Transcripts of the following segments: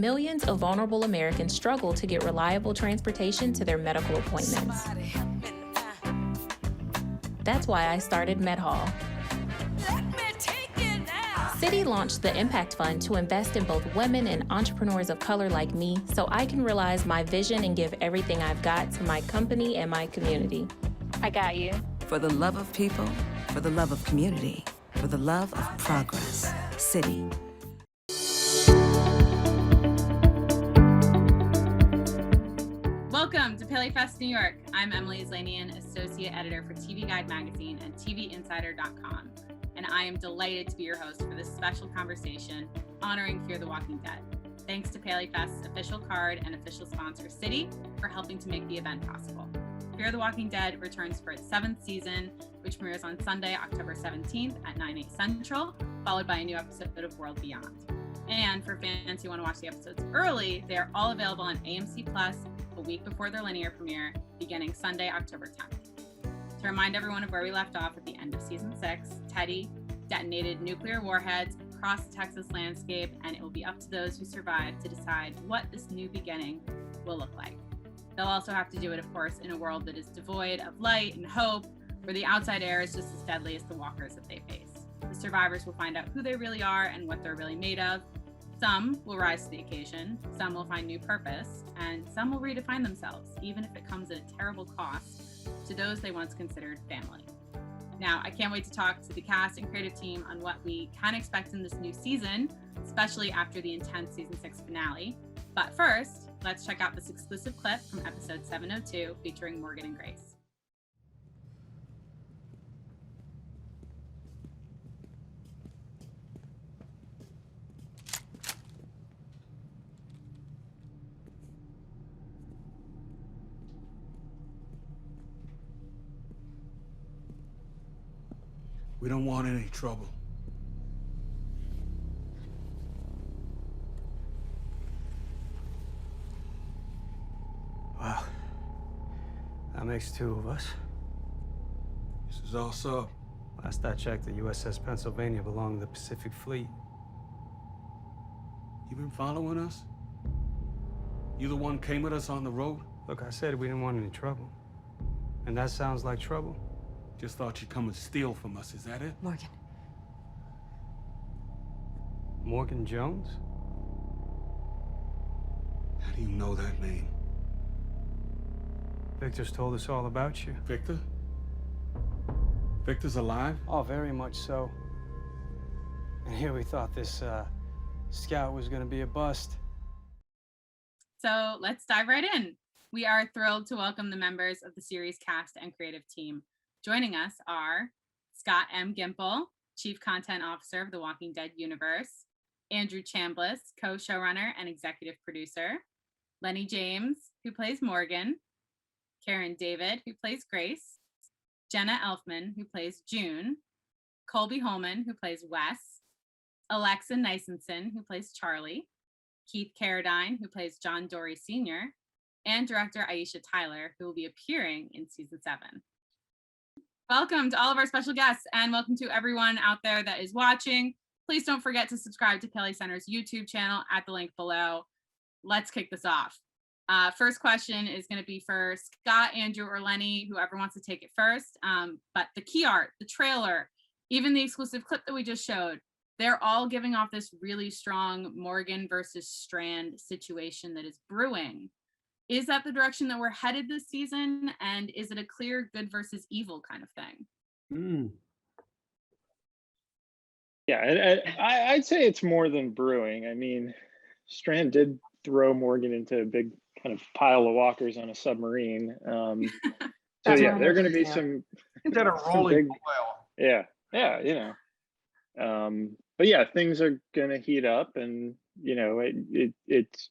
millions of vulnerable Americans struggle to get reliable transportation to their medical appointments. That's why I started MedHall. Citi launched the Impact Fund to invest in both women and entrepreneurs of color like me so I can realize my vision and give everything I've got to my company and my community. I got you. For the love of people, for the love of community, for the love of progress. Citi. Welcome to PaleyFest New York. I'm Emily Aslanian, Associate Editor for TV Guide Magazine and TVinsider.com. And I am delighted to be your host for this special conversation honoring Fear the Walking Dead. Thanks to PaleyFest's official card and official sponsor, Citi, for helping to make the event possible. Fear the Walking Dead returns for its 7th season, which premieres on Sunday, October 17th at 9/8 Central, followed by a new episode of World Beyond. And for fans who want to watch the episodes early, they are all available on AMC Plus a week before their linear premiere, beginning Sunday, October 10th. To remind everyone of where we left off at the end of season 6, Teddy detonated nuclear warheads across the Texas landscape, and it will be up to those who survive to decide what this new beginning will look like. They'll also have to do it, of course, in a world that is devoid of light and hope, where the outside air is just as deadly as the walkers that they face. The survivors will find out who they really are and what they're really made of. Some will rise to the occasion, some will find new purpose, and some will redefine themselves, even if it comes at a terrible cost to those they once considered family. Now, I can't wait to talk to the cast and creative team on what we can expect in this new season, especially after the intense season 6 finale. But first, let's check out this exclusive clip from episode 702 featuring Morgan and Grace. We don't want any trouble. Well, that makes 2 of us. This is all sub. Last I checked, the USS Pennsylvania belonged to the Pacific Fleet. You been following us? You the one came with us on the road? Look, I said we didn't want any trouble. And that sounds like trouble? Just thought you'd come and steal from us, is that it? Morgan. Morgan Jones? How do you know that name? Victor's told us all about you. Victor? Victor's alive? Oh, very much so. And here we thought this scout was gonna be a bust. So let's dive right in. We are thrilled to welcome the members of the series cast and creative team. Joining us are Scott M. Gimple, Chief Content Officer of the Walking Dead universe, Andrew Chambliss, co-showrunner and executive producer, Lennie James, who plays Morgan, Karen David, who plays Grace, Jenna Elfman, who plays June, Colby Hollman, who plays Wes, Alexa Nisenson, who plays Charlie, Keith Carradine, who plays John Dory Sr., and director Aisha Tyler, who will be appearing in season 7. Welcome to all of our special guests, and welcome to everyone out there that is watching. Please don't forget to subscribe to Paley Center's YouTube channel at the link below. Let's kick this off. First question is going to be for Scott, Andrew, or Lennie, whoever wants to take it first. But the key art, the trailer, even the exclusive clip that we just showed, they're all giving off this really strong Morgan versus Strand situation that is brewing. Is that the direction that we're headed this season? And is it a clear good versus evil kind of thing? Yeah, I'd say it's more than brewing. I mean, Strand did throw Morgan into a big kind of pile of walkers on a submarine. So yeah, there are going to be some. Instead of rolling oil. Yeah, you know. But yeah, things are going to heat up, and you know, it's.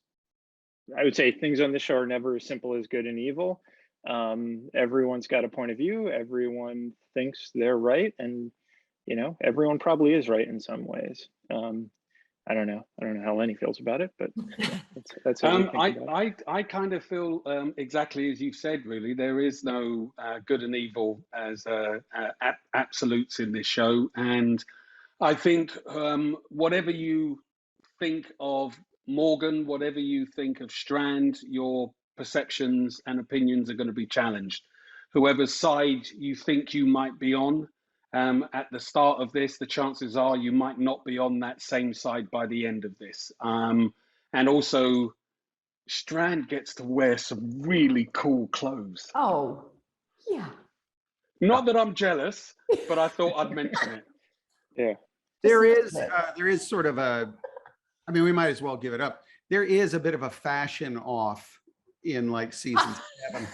I would say things on the show are never as simple as good and evil. Everyone's got a point of view. Everyone thinks they're right, and you know, everyone probably is right in some ways. I don't know how Lennie feels about it, but that's how I kind of feel exactly as you've said. Really, there is no good and evil as absolutes in this show, and I think whatever you think of Morgan, whatever you think of Strand, your perceptions and opinions are going to be challenged. Whoever's side you think you might be on at the start of this, the chances are you might not be on that same side by the end of this. And also, Strand gets to wear some really cool clothes. Oh, yeah. Not that I'm jealous, but I thought I'd mention it. Yeah. There is sort of a, I mean, we might as well give it up. There is a bit of a fashion off in like season 7.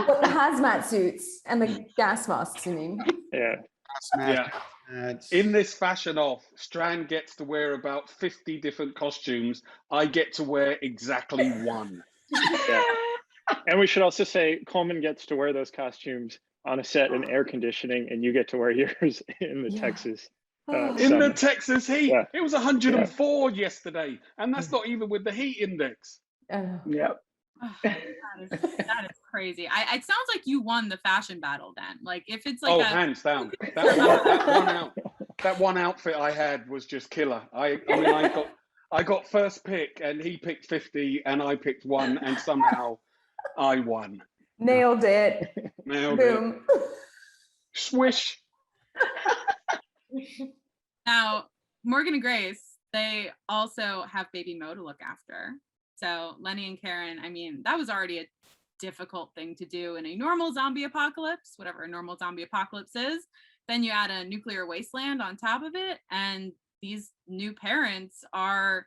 What, the hazmat suits and the gas masks, you mean? Yeah. Yeah. In this fashion off, Strand gets to wear about 50 different costumes. I get to wear exactly one. Yeah. And we should also say Coleman gets to wear those costumes on a set in air conditioning, and you get to wear yours in the Texas. In the Texas heat. Yeah. It was 104 yesterday, and that's not even with the heat index. Yeah. Oh, that is crazy. It sounds like you won the fashion battle then. Like if it's like hands down. That one outfit I had was just killer. I mean I got first pick and he picked 50 and I picked 1 and somehow I won. Nailed it. Nailed Boom. it. Swish. Now, Morgan and Grace, they also have baby Mo to look after. So Lennie and Karen, I mean, that was already a difficult thing to do in a normal zombie apocalypse, whatever a normal zombie apocalypse is. Then you add a nuclear wasteland on top of it, and these new parents are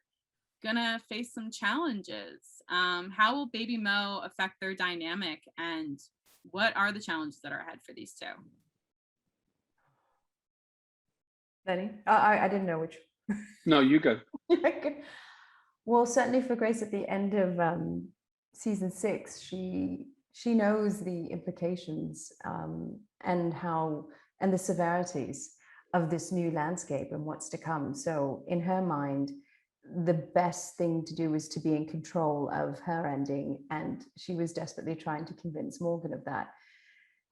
gonna face some challenges. How will baby Mo affect their dynamic, and what are the challenges that are ahead for these two? Lennie? I didn't know which. No, you go. Well, certainly for Grace at the end of season 6, she knows the implications and the severities of this new landscape and what's to come. So in her mind, the best thing to do is to be in control of her ending, and she was desperately trying to convince Morgan of that.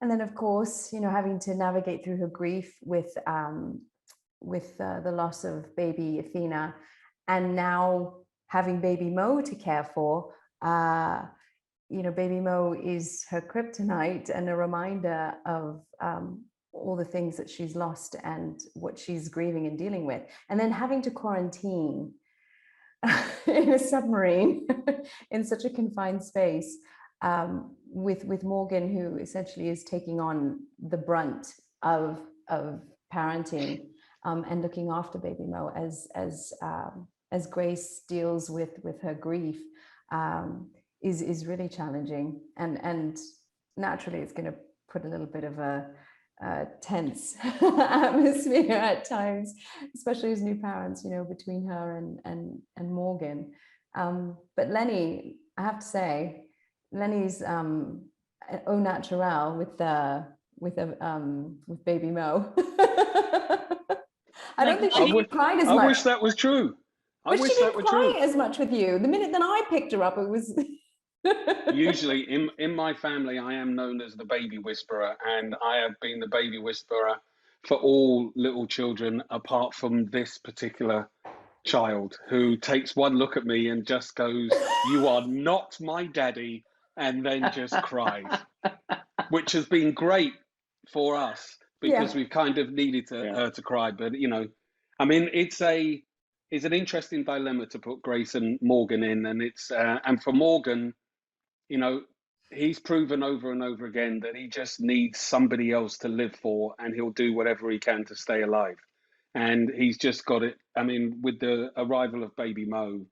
And then, of course, having to navigate through her grief with the loss of baby Athena, and now having baby Mo to care for. Baby Mo is her kryptonite and a reminder of all the things that she's lost and what she's grieving and dealing with. And then having to quarantine in a submarine in such a confined space with Morgan, who essentially is taking on the brunt of parenting and looking after baby Mo as Grace deals with her grief is really challenging, and naturally it's going to put a little bit of a tense atmosphere at times, especially as new parents, between her and Morgan. But Lennie, I have to say, Lennie's au naturel with baby Mo. I don't think she cried as much. I wish that was true. But she didn't cry as much with you. The minute that I picked her up, it was... Usually in my family, I am known as the baby whisperer, and I have been the baby whisperer for all little children, apart from this particular child, who takes one look at me and just goes, "You are not my daddy," and then just cries, which has been great for us because we've kind of needed her to cry. But, I mean, it's an interesting dilemma to put Grace and Morgan in, and it's and for Morgan, he's proven over and over again that he just needs somebody else to live for, and he'll do whatever he can to stay alive. And he's just got it. I mean, with the arrival of baby Mo,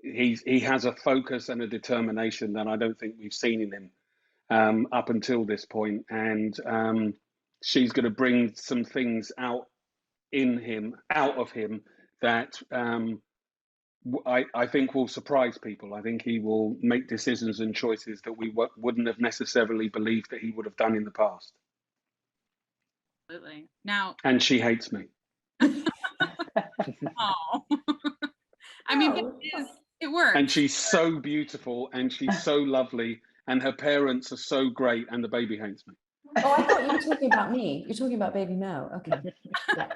he has a focus and a determination that I don't think we've seen in him up until this point. And she's going to bring some things out of him that I think will surprise people. I think he will make decisions and choices that we wouldn't have necessarily believed that he would have done in the past. Absolutely. Now, and she hates me. Oh, I mean, it works. And she's so beautiful, and she's so lovely, and her parents are so great, and the baby hates me. Oh, I thought you were talking about me. You're talking about baby Mo. Okay. Yeah.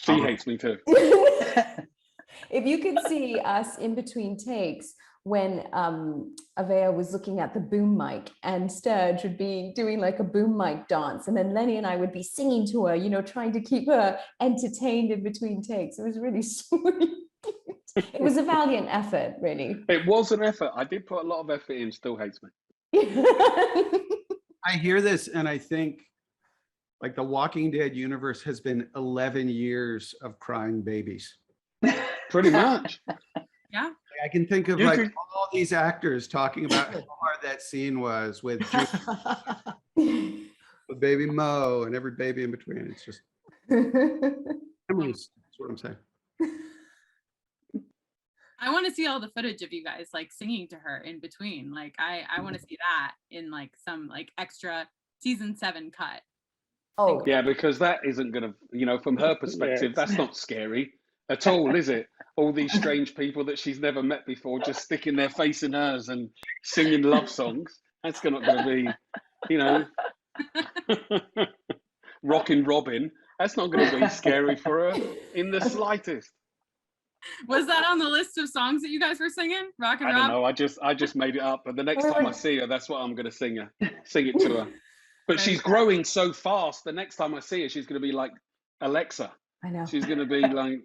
No, She hates me too. If you could see us in between takes when Avea was looking at the boom mic and Sturge would be doing like a boom mic dance, and then Lennie and I would be singing to her, you know, trying to keep her entertained in between takes. It was really sweet. It was a valiant effort, really. It was an effort. I did put a lot of effort in, still hates me. I hear this and I think like the Walking Dead universe has been 11 years of crying babies. Pretty much. Yeah. I can think of like all these actors talking about how hard that scene was with baby Mo and every baby in between. It's just memories. That's what I'm saying. I want to see all the footage of you guys like singing to her in between. Like I want to see that in like some like extra season 7 cut. Oh yeah, because that isn't gonna, you know, from her perspective, that's not scary at all, is it? All these strange people that she's never met before just sticking their face in hers and singing love songs. That's not gonna be, you know, Rockin' Robin. That's not gonna be scary for her in the slightest. Was that on the list of songs that you guys were singing? Rockin' Rob? I don't know. I just made it up. But the next time I see her, that's what I'm going to sing it to her. But she's growing so fast. The next time I see her, she's going to be like Alexa. I know. She's going to be like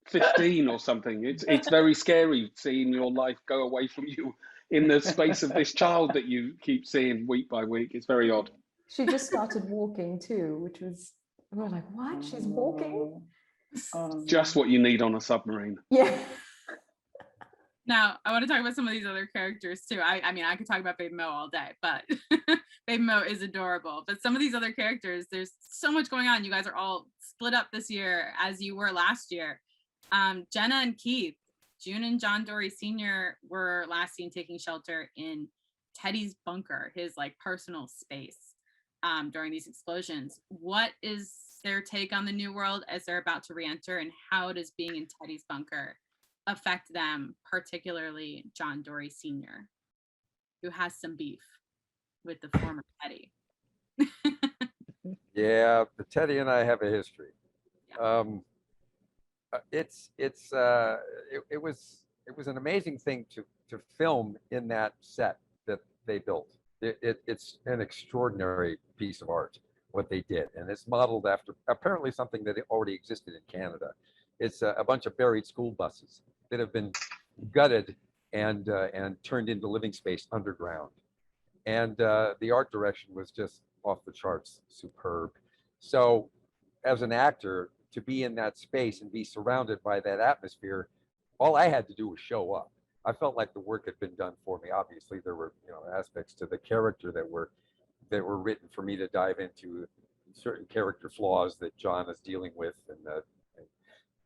15 or something. It's very scary seeing your life go away from you in the space of this child that you keep seeing week by week. It's very odd. She just started walking too, which was, we were like, what? She's walking? Just what you need on a submarine. Yeah. Now, I want to talk about some of these other characters too. I mean, I could talk about Baby Mo all day, but Baby Mo is adorable. But some of these other characters, there's so much going on. You guys are all split up this year as you were last year. Jenna and Keith, June and John Dory Sr. were last seen taking shelter in Teddy's bunker, his like personal space during these explosions. What is their take on the new world as they're about to re-enter, and how does being in Teddy's bunker affect them, particularly John Dory Sr., who has some beef with the former Teddy? Yeah, Teddy and I have a history. It was an amazing thing to film in that set that they built. It's an extraordinary piece of art, what they did, and it's modeled after apparently something that already existed in Canada. It's a bunch of buried school buses that have been gutted and turned into living space underground, and the art direction was just off the charts, superb. So as an actor, to be in that space and be surrounded by that atmosphere, all I had to do was show up. I felt like the work had been done for me. Obviously there were, you know, aspects to the character that were written for me to dive into, certain character flaws that John is dealing with and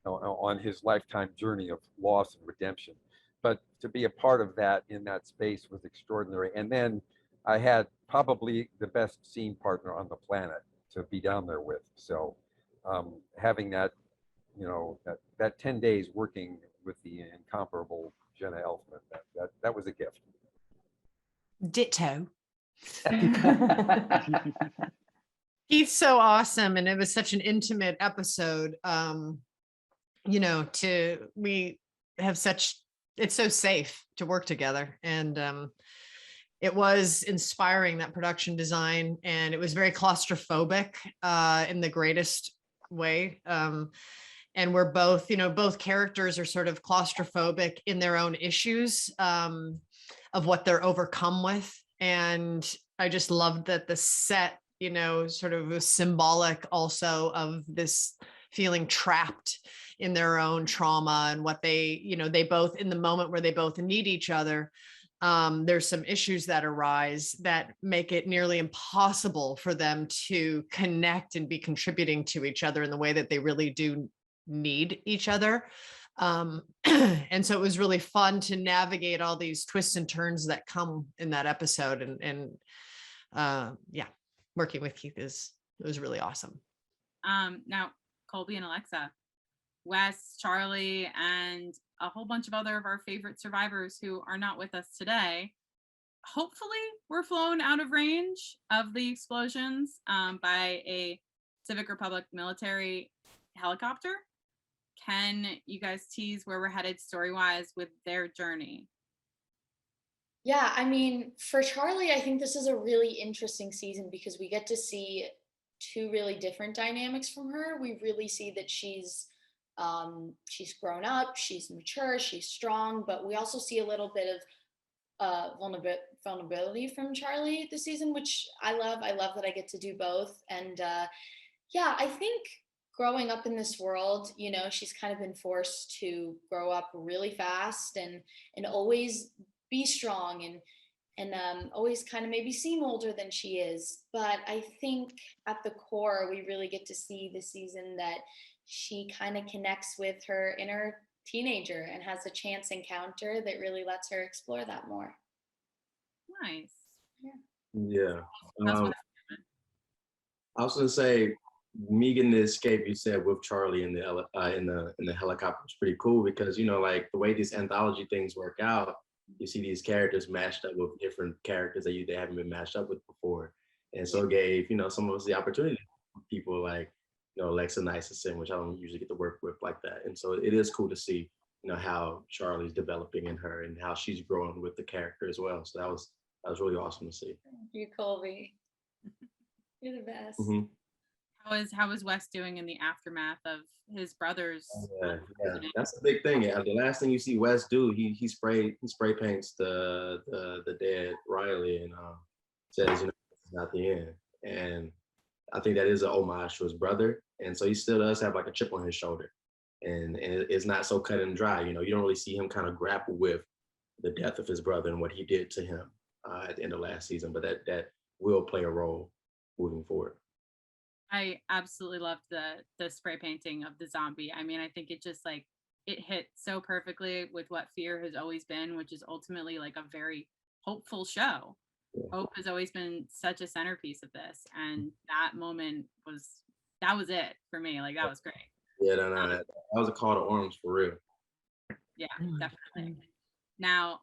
on his lifetime journey of loss and redemption. But to be a part of that in that space was extraordinary. And then I had probably the best scene partner on the planet to be down there with. So having that, you know, that 10 days working with the incomparable Jenna Elfman, that was a gift. Ditto. He's so awesome, and it was such an intimate episode. You know, we have such, it's so safe to work together, and it was inspiring, that production design, and it was very claustrophobic in the greatest way. And we're both, you know, both characters are sort of claustrophobic in their own issues of what they're overcome with. And I just loved that the set, you know, sort of was symbolic also of this feeling trapped in their own trauma and what they, you know, they both, in the moment where they both need each other, there's some issues that arise that make it nearly impossible for them to connect and be contributing to each other in the way that they really do need each other. And so it was really fun to navigate all these twists and turns that come in that episode. And yeah, working with Keith it was really awesome. Now, Colby and Alexa, Wes, Charlie, and a whole bunch of other of our favorite survivors who are not with us today, hopefully were flown out of range of the explosions by a Civic Republic Military helicopter. Can you guys tease where we're headed story-wise with their journey? Yeah, I mean, for Charlie, I think this is a really interesting season because we get to see two really different dynamics from her. We really see that she's grown up, she's mature, she's strong, but we also see a little bit of vulnerability from Charlie this season, which I love. I love that I get to do both. And yeah, I think growing up in this world, you know, she's kind of been forced to grow up really fast and always be strong and always kind of maybe seem older than she is. But I think at the core, we really get to see this season that she kind of connects with her inner teenager and has a chance encounter that really lets her explore that more. Nice. Yeah. I was gonna say, me getting to escape, you said, with Charlie in the helicopter was pretty cool because, you know, like the way these anthology things work out, you see these characters matched up with different characters that they haven't been matched up with before. And so it gave, you know, some of us the opportunity, people like, you know, Alexa Nisenson, which I don't usually get to work with like that. And so it is cool to see, you know, how Charlie's developing in her and how she's growing with the character as well. So that was really awesome to see. Thank you, Colby. You're the best. Mm-hmm. How is Wes doing in the aftermath of his brother's? Yeah, that's the big thing. The last thing you see Wes do, he spray paints the dead Riley and says, you know, this is not the end. And I think that is an homage to his brother. And so he still does have like a chip on his shoulder. And it's not so cut and dry. You know, you don't really see him kind of grapple with the death of his brother and what he did to him at the end of last season. But that will play a role moving forward. I absolutely loved the spray painting of the zombie. I mean, I think it just like, it hit so perfectly with what Fear has always been, which is ultimately like a very hopeful show. Yeah. Hope has always been such a centerpiece of this. And that moment was it for me. Like, that was great. Yeah, no, that was a call to arms for real. Yeah, definitely. Now,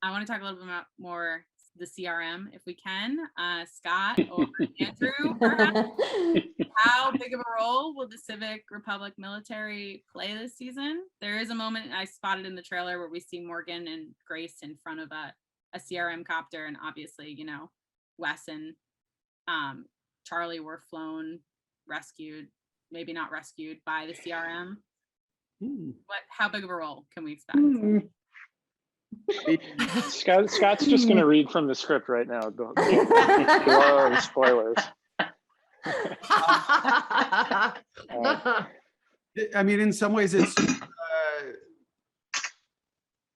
I want to talk a little bit more the CRM, if we can. Scott or Andrew, perhaps. How big of a role will the Civic Republic Military play this season? There is a moment I spotted in the trailer where we see Morgan and Grace in front of a CRM copter, and obviously, you know, Wes and Charlie were flown, rescued, maybe not rescued by the CRM. How big of a role can we expect? Scott's just going to read from the script right now. Below spoilers. I mean, in some ways,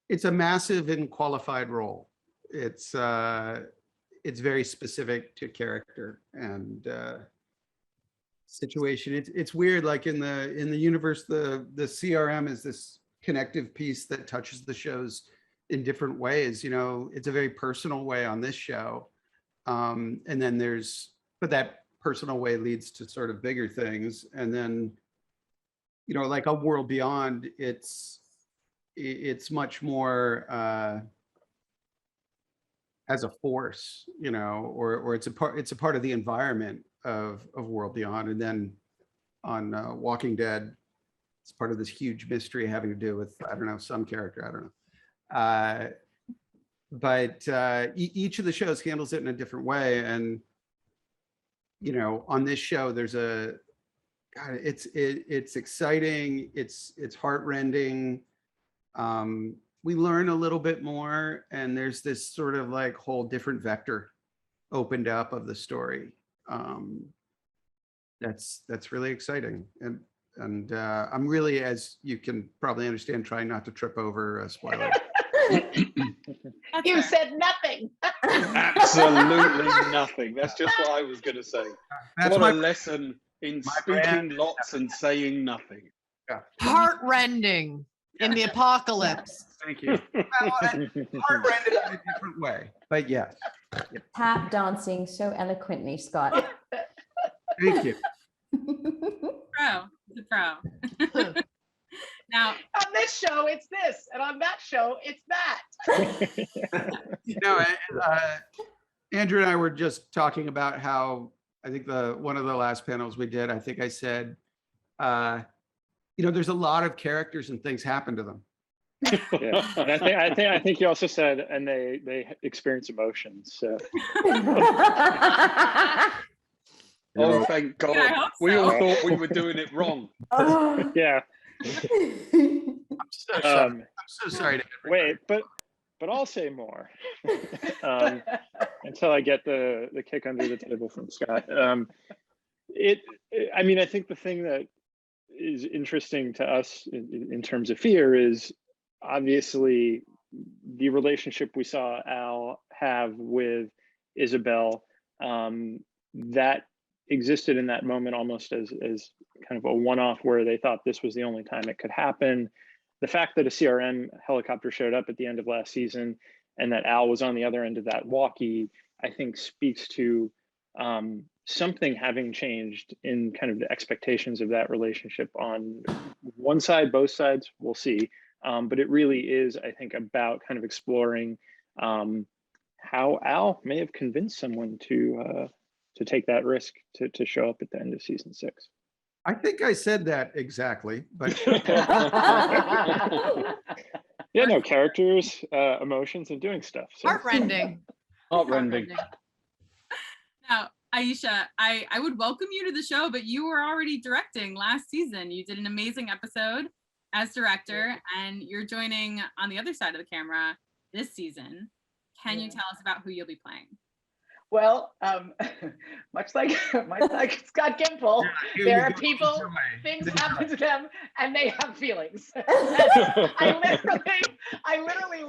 it's a massive and qualified role. It's very specific to character and situation. It's weird. Like in the universe, the CRM is this connective piece that touches the shows in different ways. You know, it's a very personal way on this show, and then but that personal way leads to sort of bigger things, and then, you know, like A World Beyond, it's much more as a force, you know, or it's a part of the environment of World Beyond. And then on Walking Dead, it's part of this huge mystery having to do with, I don't know, some character, I don't know. But each of the shows handles it in a different way. And, you know, on this show, there's it's exciting. It's heartrending. We learn a little bit more, and there's this sort of like whole different vector opened up of the story. That's really exciting. And I'm really, as you can probably understand, trying not to trip over a spoiler. You said nothing. Absolutely nothing. That's just what I was going to say. What a lesson in speaking lots and saying nothing. Yeah. Heartrending in the apocalypse. Thank you. Heartrending in a different way, but yes. Tap dancing so eloquently, Scott. Thank you. The pro. Now, on this show, it's this, and on that show, it's that. You know, Andrew and I were just talking about how, I think one of the last panels we did, I think I said, there's a lot of characters and things happen to them. Yeah, and I think you also said, and they experience emotions. So. Oh, thank God! Yeah, We all thought we were doing it wrong. Yeah. I'm so sorry. I'm so sorry to wait, but I'll say more until I get the kick under the table from Scott. I think the thing that is interesting to us in terms of fear is obviously the relationship we saw Al have with Isabel, that existed in that moment almost as kind of a one-off where they thought this was the only time it could happen. The fact that a CRM helicopter showed up at the end of last season and that Al was on the other end of that walkie, I think speaks to something having changed in kind of the expectations of that relationship on one side, both sides, we'll see. But it really is, I think, about kind of exploring how Al may have convinced someone to take that risk to show up at the end of season 6. I think I said that exactly, but yeah, no, characters, emotions, and doing stuff. So. Heartrending. Heartrending. Now, Aisha, I would welcome you to the show, but you were already directing last season. You did an amazing episode as director, and you're joining on the other side of the camera this season. Can you tell us about who you'll be playing? Well, much like Scott Gimple, there are people, things happen to them, and they have feelings. I literally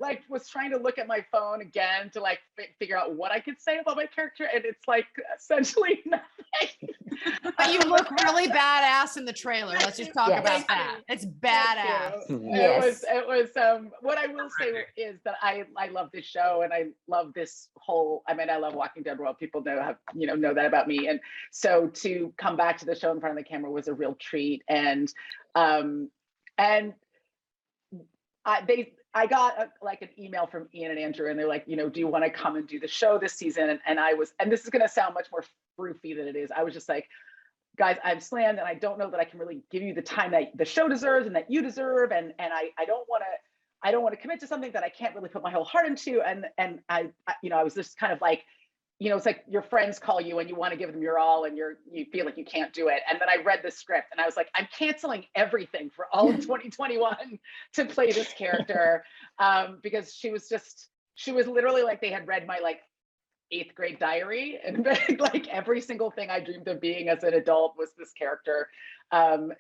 like was trying to look at my phone again to like figure out what I could say about my character, and it's like essentially nothing. But you look really badass in the trailer. Let's just talk about that. It's badass. Yes. It was what I will say is that I love this show, and I love this whole, I love Walking Dead World. People know that about me. And so to come back to the show in front of the camera was a real treat. And I got an email from Ian and Andrew, and they're like, do you want to come and do the show this season? And this is going to sound much more froofy than it is. I was just like, guys, I'm slammed, and I don't know that I can really give you the time that the show deserves and that you deserve. And I don't want to commit to something that I can't really put my whole heart into. And I was just kind of like, it's like your friends call you and you want to give them your all and you feel like you can't do it. And then I read the script and I was like, I'm canceling everything for all of 2021 to play this character, because she was literally like, they had read my 8th grade diary, and like every single thing I dreamed of being as an adult was this character.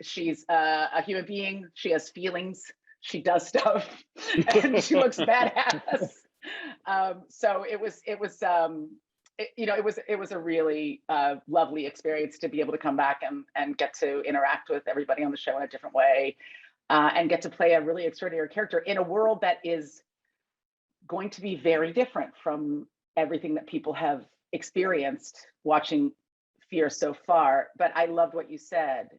She's a human being. She has feelings. She does stuff, and she looks badass. So it was a really lovely experience to be able to come back and get to interact with everybody on the show in a different way, and get to play a really extraordinary character in a world that is going to be very different from everything that people have experienced watching Fear so far. But I loved what you said.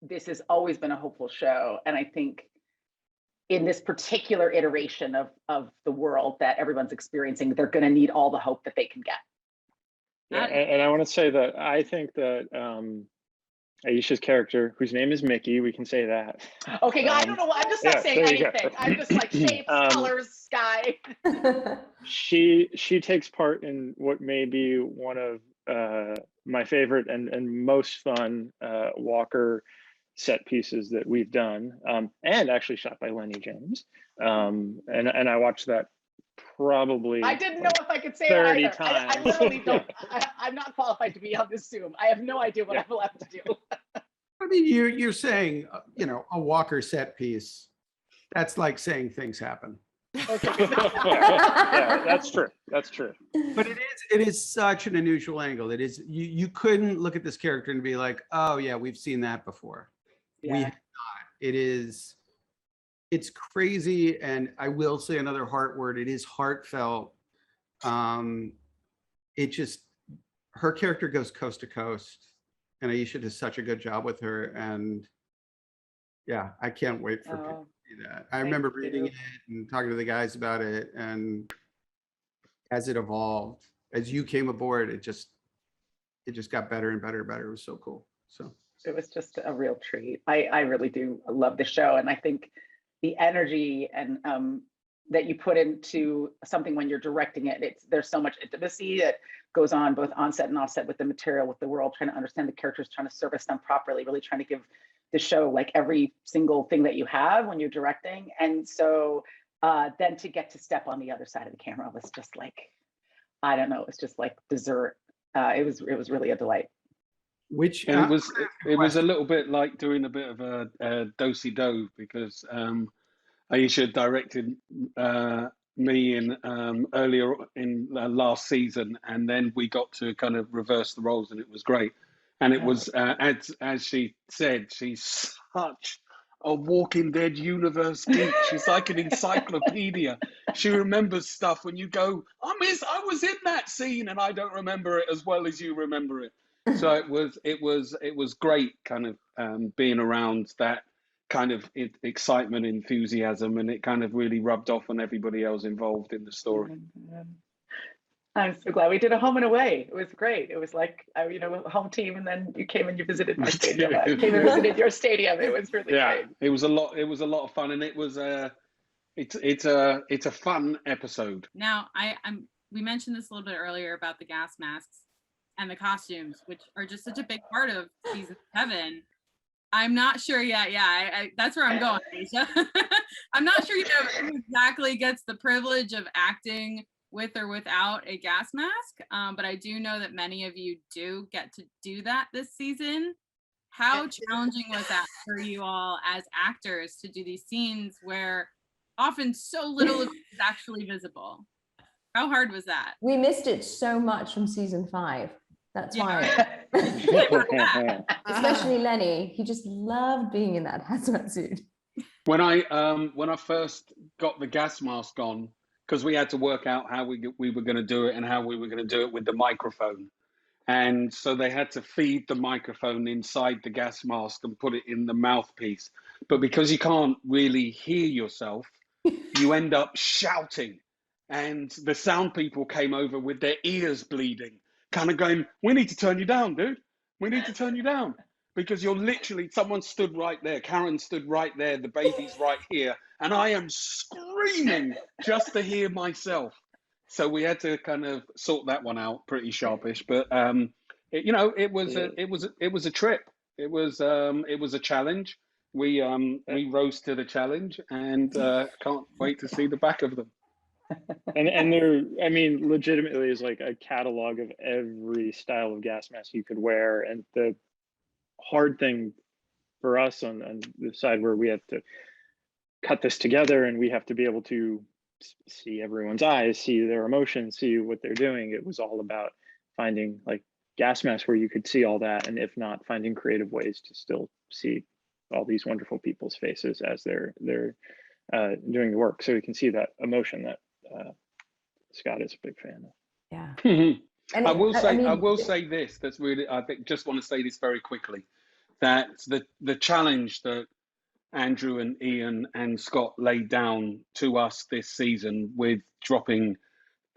This has always been a hopeful show, and I think in this particular iteration of the world that everyone's experiencing, they're going to need all the hope that they can get. Yeah, and I want to say that I think that Aisha's character, whose name is Mickey, we can say that. Okay, I don't know. I'm just not saying anything. I'm just like shapes, colors, sky. She takes part in what may be one of my favorite and most fun Walker set pieces that we've done, and actually shot by Lennie James. And I watched that probably. I didn't know if I could say 30 it either. I literally don't. I'm not qualified to be on this Zoom. I have no idea what I'm allowed to do. I mean, you're saying, a Walker set piece. That's like saying things happen. Okay. Yeah, that's true. That's true. But it is such an unusual angle. It is you couldn't look at this character and be like, oh yeah, we've seen that before. Yeah. We have not. It's crazy, and I will say another heart word. It is heartfelt. Her character goes coast to coast, and Aisha does such a good job with her. And yeah, I can't wait for people to see that. I remember reading it and talking to the guys about it, and as it evolved, as you came aboard, it just got better and better and better. It was so cool. So It was just a real treat. I really do love the show, and I think the energy and that you put into something when you're directing it, there's so much intimacy that goes on both on set and off set with the material, with the world, trying to understand the characters, trying to service them properly, really trying to give the show like every single thing that you have when you're directing. And so then to get to step on the other side of the camera was just like, I don't know, it was just like dessert. It was really a delight. Which and it was a little bit like doing a bit of a do-si-do, because Aisha directed me in earlier in last season, and then we got to kind of reverse the roles, and it was great. And it was as she said, she's such a Walking Dead universe geek. She's like an encyclopedia. She remembers stuff when you go, I was in that scene and I don't remember it as well as you remember it. So it was great kind of being around that kind of excitement, enthusiasm, and it kind of really rubbed off on everybody else involved in the story. I'm so glad we did a home and away. It was great. It was like, home team, and then you came and you visited my stadium. I came and visited your stadium. It was really great. It was a lot of fun, and it was it's a fun episode. Now, we mentioned this a little bit earlier about the gas masks and the costumes, which are just such a big part of season 7. I'm not sure yet. Yeah, that's where I'm going, Aisha. I'm not sure who exactly gets the privilege of acting with or without a gas mask, but I do know that many of you do get to do that this season. How challenging was that for you all as actors to do these scenes where often so little of it is actually visible? How hard was that? We missed it so much from season 5. That's why. Especially Lennie, he just loved being in that hazmat suit. When I first got the gas mask on, because we had to work out how we were going to do it and how we were going to do it with the microphone. And so they had to feed the microphone inside the gas mask and put it in the mouthpiece. But because you can't really hear yourself, you end up shouting. And the sound people came over with their ears bleeding, kind of going, we need to turn you down, dude. We need to turn you down. Because you're literally, someone stood right there. Karen stood right there. The baby's right here. And I am screaming just to hear myself. So we had to kind of sort that one out pretty sharpish. But, it was a trip. It was a challenge. We rose to the challenge, and can't wait to see the back of them. And there, I mean, legitimately is like a catalog of every style of gas mask you could wear. And the hard thing for us on the side where we have to cut this together and we have to be able to see everyone's eyes, see their emotions, see what they're doing. It was all about finding like gas masks where you could see all that, and if not, finding creative ways to still see all these wonderful people's faces as they're doing the work, so we can see that emotion that Scott is a big fan of. Yeah. I will say this. That's really, I think, just want to say this very quickly, that the challenge that Andrew and Ian and Scott laid down to us this season with dropping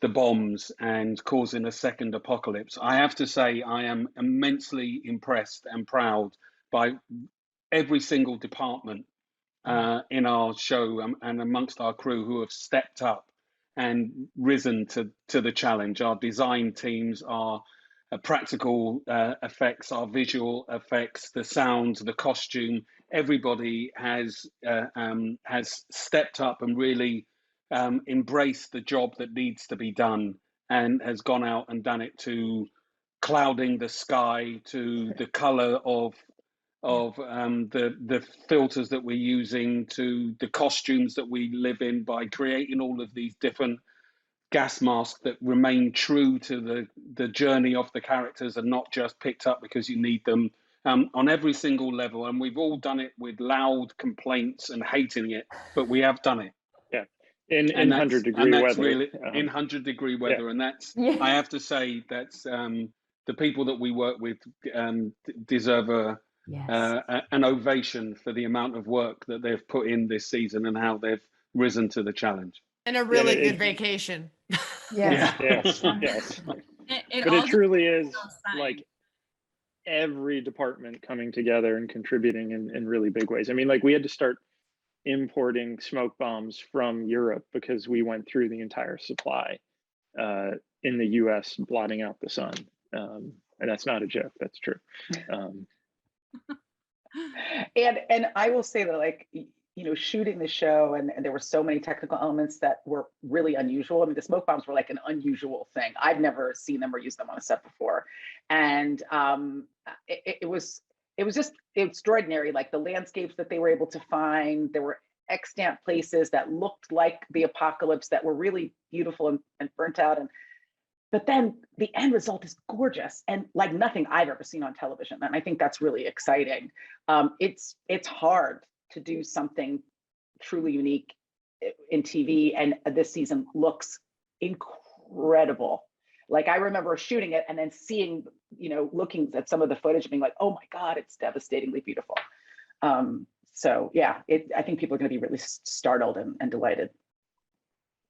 the bombs and causing a second apocalypse, I have to say I am immensely impressed and proud by every single department in our show and amongst our crew who have stepped up and risen to the challenge. Our design teams, our practical effects, our visual effects, the sound, the costume, everybody has stepped up and really embraced the job that needs to be done, and has gone out and done it, to clouding the sky, to the color of the filters that we're using, to the costumes that we live in, by creating all of these different gas masks that remain true to the journey of the characters and not just picked up because you need them, on every single level. And we've all done it with loud complaints and hating it, but we have done it. Yeah, in 100-degree weather. Really, in 100-degree weather. Yeah. And that's, I have to say, that's the people that we work with deserve an ovation for the amount of work that they've put in this season and how they've risen to the challenge. And a really good vacation. Yes. But it truly is like every department coming together and contributing in really big ways. I mean, like we had to start importing smoke bombs from Europe because we went through the entire supply in the US, blotting out the sun. And that's not a joke, that's true. And I will say that, like, you know, shooting the show, and there were so many technical elements that were really unusual. I mean, the smoke bombs were like an unusual thing. I've never seen them or used them on a set before. And it was just extraordinary, like the landscapes that they were able to find. There were extant places that looked like the apocalypse that were really beautiful and burnt out. But then the end result is gorgeous and like nothing I've ever seen on television. And I think that's really exciting. It's hard to do something truly unique in TV, and this season looks incredible. Like I remember shooting it and then seeing, you know, looking at some of the footage and being like, oh my God, it's devastatingly beautiful. So yeah, I think people are going to be really startled and delighted.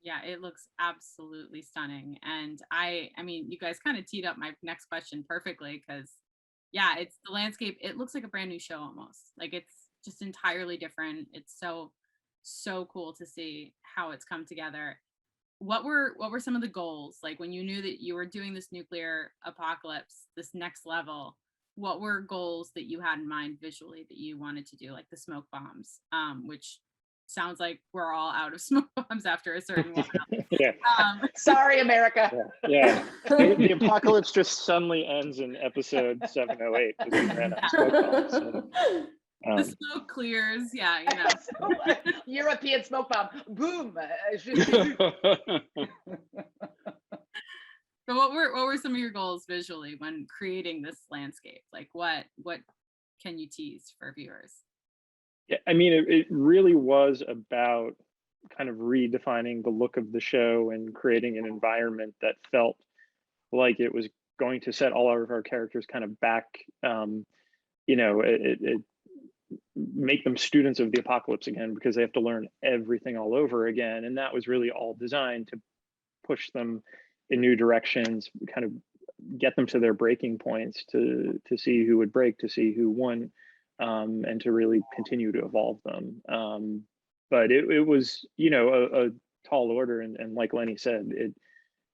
Yeah, it looks absolutely stunning. And I mean, you guys kind of teed up my next question perfectly, because yeah, it's the landscape. It looks like a brand new show almost. Like it's just entirely different. It's so cool to see how it's come together. What were some of the goals? Like when you knew that you were doing this nuclear apocalypse, this next level, what were goals that you had in mind visually that you wanted to do, like the smoke bombs, which sounds like we're all out of smoke bombs after a certain while. Yeah. Sorry, America. Yeah. The apocalypse just suddenly ends in episode 708 because we ran out of smoke bombs. So, the smoke clears. Yeah, you know. European smoke bomb. Boom. So what were some of your goals visually when creating this landscape? Like what can you tease for viewers? Yeah, I mean, it really was about kind of redefining the look of the show and creating an environment that felt like it was going to set all of our characters kind of back, you know, it make them students of the apocalypse again, because they have to learn everything all over again. And that was really all designed to push them in new directions, kind of get them to their breaking points to see who would break, to see who won. And to really continue to evolve them. But it was, you know, a tall order, and like Lennie said,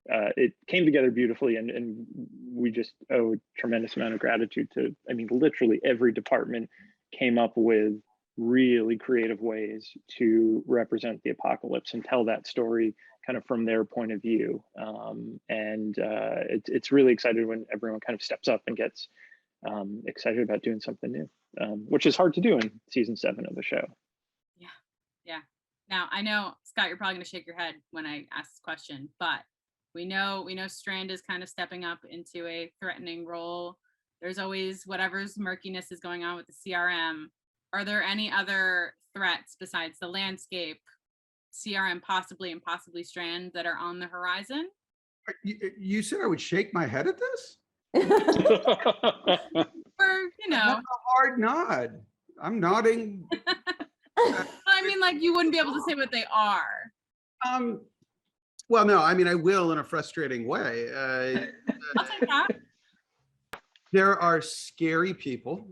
it came together beautifully, and we just owe a tremendous amount of gratitude to, I mean, literally every department came up with really creative ways to represent the apocalypse and tell that story kind of from their point of view. It's really exciting when everyone kind of steps up and gets excited about doing something new. Which is hard to do in season 7 of the show. Yeah. Now I know, Scott, you're probably going to shake your head when I ask this question, but we know Strand is kind of stepping up into a threatening role. There's always whatever's murkiness is going on with the CRM. Are there any other threats besides the landscape, CRM possibly, and possibly Strand that are on the horizon? You said I would shake my head at this? Or, you know, a hard nod. I'm nodding. I mean, like you wouldn't be able to say what they are. Well, no, I mean, I will in a frustrating way. I'll take that. There are scary people,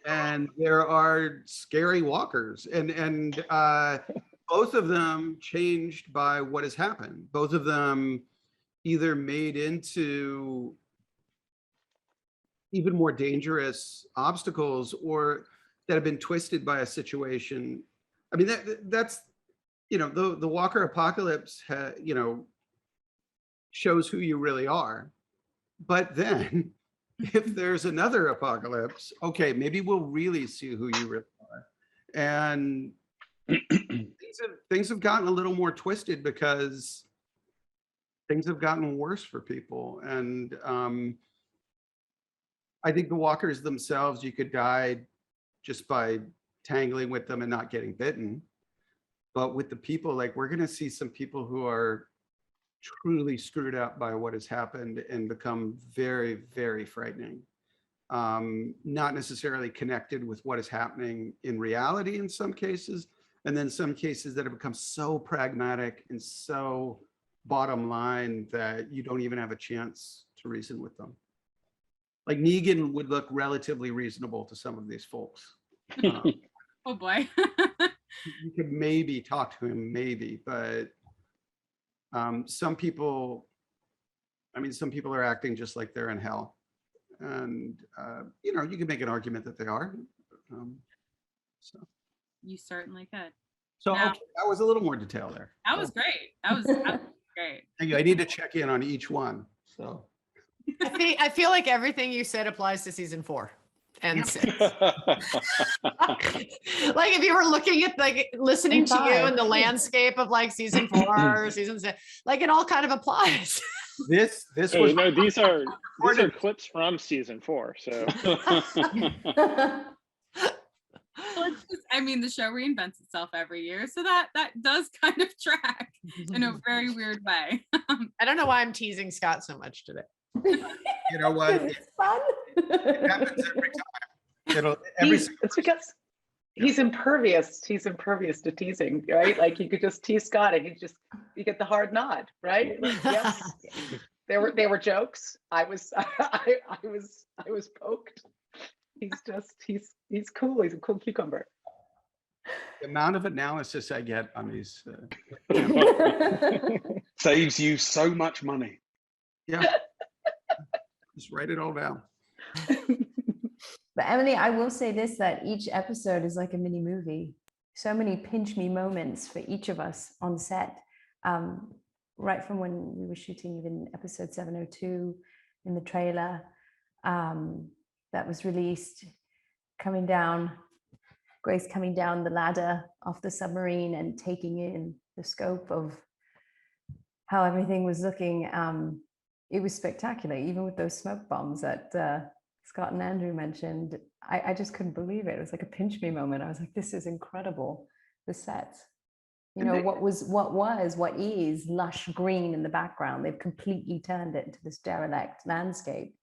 and there are scary walkers, and both of them changed by what has happened. Both of them either made into even more dangerous obstacles, or that have been twisted by a situation. I mean, that's, you know, the Walker apocalypse, you know, shows who you really are. But then if there's another apocalypse, okay, maybe we'll really see who you really are. And things have gotten a little more twisted because things have gotten worse for people. And I think the walkers themselves, you could die just by tangling with them and not getting bitten. But with the people, like, we're going to see some people who are truly screwed up by what has happened and become very, very frightening. Not necessarily connected with what is happening in reality in some cases, and then some cases that have become so pragmatic and so bottom line that you don't even have a chance to reason with them. like Negan would look relatively reasonable to some of these folks. Oh boy. You could maybe talk to him, maybe, but some people, I mean, some people are acting just like they're in hell. And, you know, you can make an argument that they are. So You certainly could. So Now, okay, that was a little more detail there. that was great. That was great. Thank you. I need to check in on each one. So I feel like everything you said applies to season 4 and 6. Like if you were looking at like listening And to you 5. and the landscape of like season 4 or season 6, like it all kind of applies. this Oh, was no, these are clips from season 4. So Well, I mean, the show reinvents itself every year, so that does kind of track in a very weird way. I don't know why I'm teasing Scott so much today. You know what? It's fun. It happens every time. It's because he's impervious. He's impervious to teasing, right? Like you could just tease Scott and you get the hard nod, right? Like, yes. They were jokes. I was poked. He's cool. He's a cool cucumber. The amount of analysis I get on these saves you so much money. Yeah. Just write it all down. But Emily, I will say this, that each episode is like a mini movie. So many pinch me moments for each of us on set. Right from when we were shooting even episode 702 in the trailer that was released, Grace coming down the ladder off the submarine and taking in the scope of how everything was looking. It was spectacular, even with those smoke bombs that Scott and Andrew mentioned. I just couldn't believe it. It was like a pinch me moment. I was like, this is incredible, the set. You know, what is lush green in the background. They've completely turned it into this derelict landscape.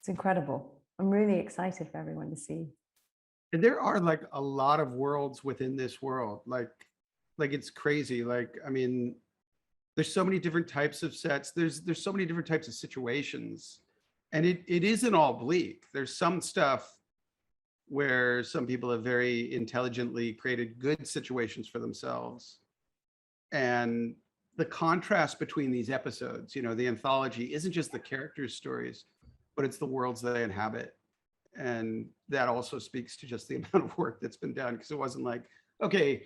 It's incredible. I'm really excited for everyone to see. And there are like a lot of worlds within this world. Like it's crazy. Like, I mean, there's so many different types of sets. There's so many different types of situations. And it isn't all bleak. There's some stuff where some people have very intelligently created good situations for themselves. And the contrast between these episodes, you know, the anthology isn't just the characters' stories, but it's the worlds that they inhabit. And that also speaks to just the amount of work that's been done, because it wasn't like, okay,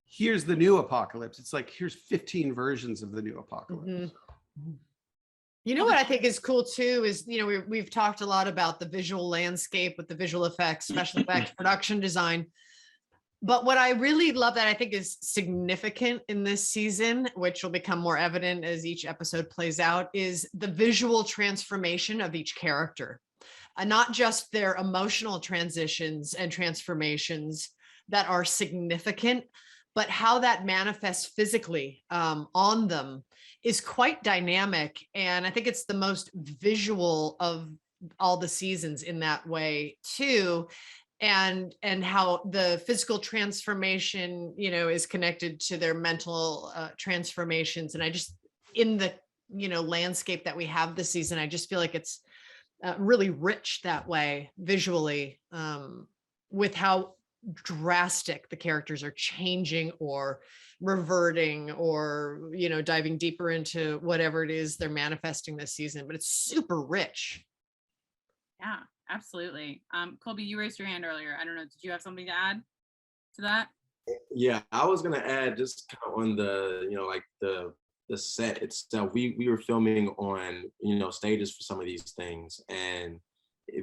here's the new apocalypse. It's like, here's 15 versions of the new apocalypse. Mm-hmm. You know what I think is cool too is, you know, we've talked a lot about the visual landscape with the visual effects, special effects, production design. But what I really love that I think is significant in this season, which will become more evident as each episode plays out, is the visual transformation of each character. Not just their emotional transitions and transformations that are significant, but how that manifests physically on them is quite dynamic. And I think it's the most visual of all the seasons in that way too. And how the physical transformation, you know, is connected to their mental transformations. And I just, in the, you know, landscape that we have this season, I just feel like it's really rich that way visually, with how drastic the characters are changing or reverting or, you know, diving deeper into whatever it is they're manifesting this season. But it's super rich. Yeah, absolutely. Colby, you raised your hand earlier. I don't know, did you have something to add to that? Yeah, I was gonna add just kind of on the, you know, like the set itself. We were filming on, you know, stages for some of these things, and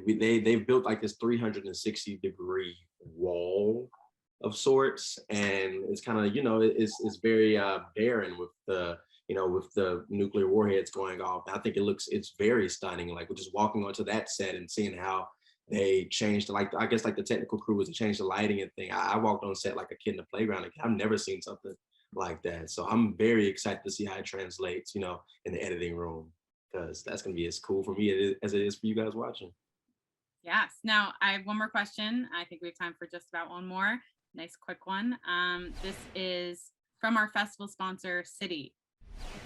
they've built like this 360-degree wall of sorts, and it's kind of, you know, it's very barren with the, you know, with the nuclear warheads going off. I think it's very stunning. Like we're just walking onto that set and seeing how they changed, like, I guess like the technical crew was to change the lighting and thing. I walked on set like a kid in the playground. Like, I've never seen something like that. So I'm very excited to see how it translates, you know, in the editing room, because that's going to be as cool for me as it is for you guys watching. Yes. Now I have one more question. I think we have time for just about one more. Nice quick one. This is from our festival sponsor, Citi.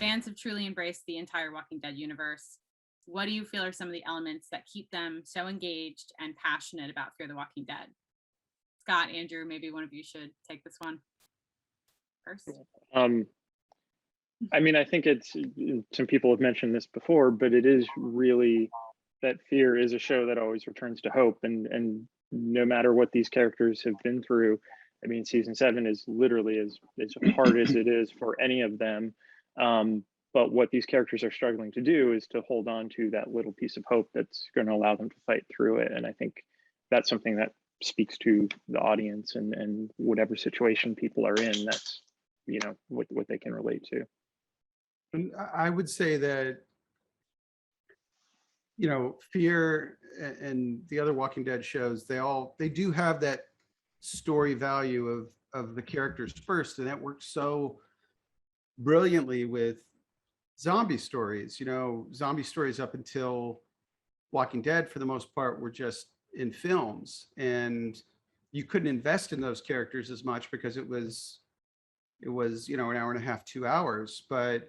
Fans have truly embraced the entire Walking Dead universe. What do you feel are some of the elements that keep them so engaged and passionate about Fear the Walking Dead? Scott, Andrew, maybe one of you should take this one first. I mean, I think it's, some people have mentioned this before, but it is really that Fear is a show that always returns to hope. And no matter what these characters have been through, I mean, season 7 is literally as hard as it is for any of them. But what these characters are struggling to do is to hold on to that little piece of hope that's going to allow them to fight through it. And I think that's something that speaks to the audience, and whatever situation people are in, that's, you know, what they can relate to. And I would say that, you know, Fear and the other Walking Dead shows, they do have that story value of the characters first, and that works so brilliantly with zombie stories. You know, zombie stories up until Walking Dead, for the most part, were just in films, and you couldn't invest in those characters as much because it was, you know, an hour and a half, 2 hours. But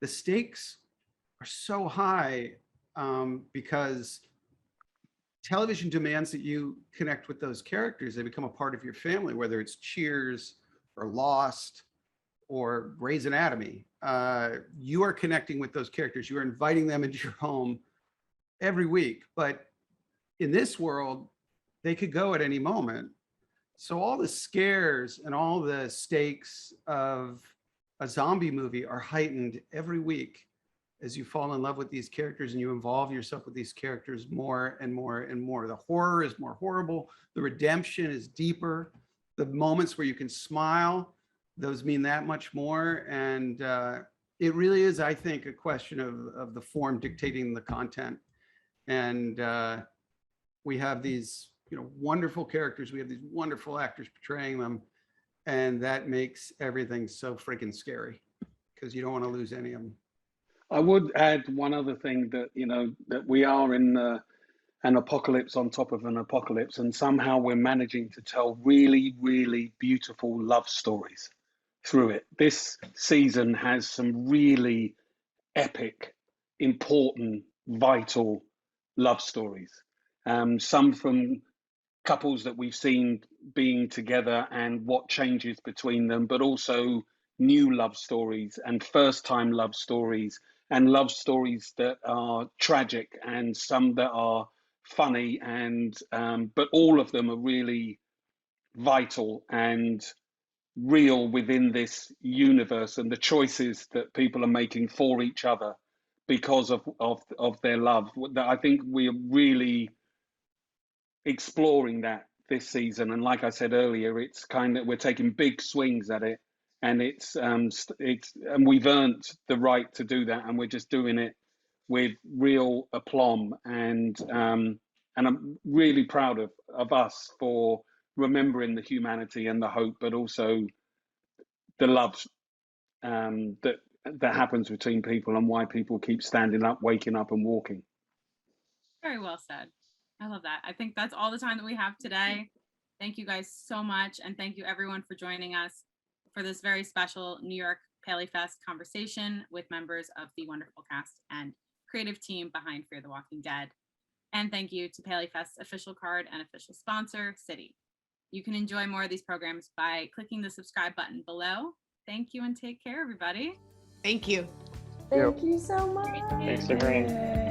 the stakes are so high because television demands that you connect with those characters. They become a part of your family, whether it's Cheers or Lost or Grey's Anatomy. You are connecting with those characters. You are inviting them into your home every week. But in this world, they could go at any moment. So all the scares and all the stakes of a zombie movie are heightened every week as you fall in love with these characters and you involve yourself with these characters more and more and more. The horror is more horrible. The redemption is deeper. The moments where you can smile, those mean that much more. And it really is, I think, a question of the form dictating the content. And we have these, you know, wonderful characters. We have these wonderful actors portraying them. And that makes everything so freaking scary because you don't want to lose any of them. I would add one other thing, that, you know, that we are in an apocalypse on top of an apocalypse, and somehow we're managing to tell really, really beautiful love stories through it. This season has some really epic, important, vital love stories. Some from couples that we've seen being together and what changes between them, but also new love stories and first-time love stories and love stories that are tragic and some that are funny, and but all of them are really vital and real within this universe, and the choices that people are making for each other because of their love. That I think we are really exploring that this season, and like I said earlier, it's kind of, we're taking big swings at it, and it's and we've earned the right to do that, and we're just doing it with real aplomb, and I'm really proud of us for remembering the humanity and the hope, but also the love that happens between people, and why people keep standing up, waking up, and walking. Very well said. I love that. I think that's all the time that we have today. Thank you guys so much. And thank you everyone for joining us for this very special New York PaleyFest conversation with members of the wonderful cast and creative team behind Fear the Walking Dead. And thank you to PaleyFest's official card and official sponsor, Citi. You can enjoy more of these programs by clicking the subscribe button below. Thank you and take care, everybody. Thank you. Thank you so much. Thanks for hearing.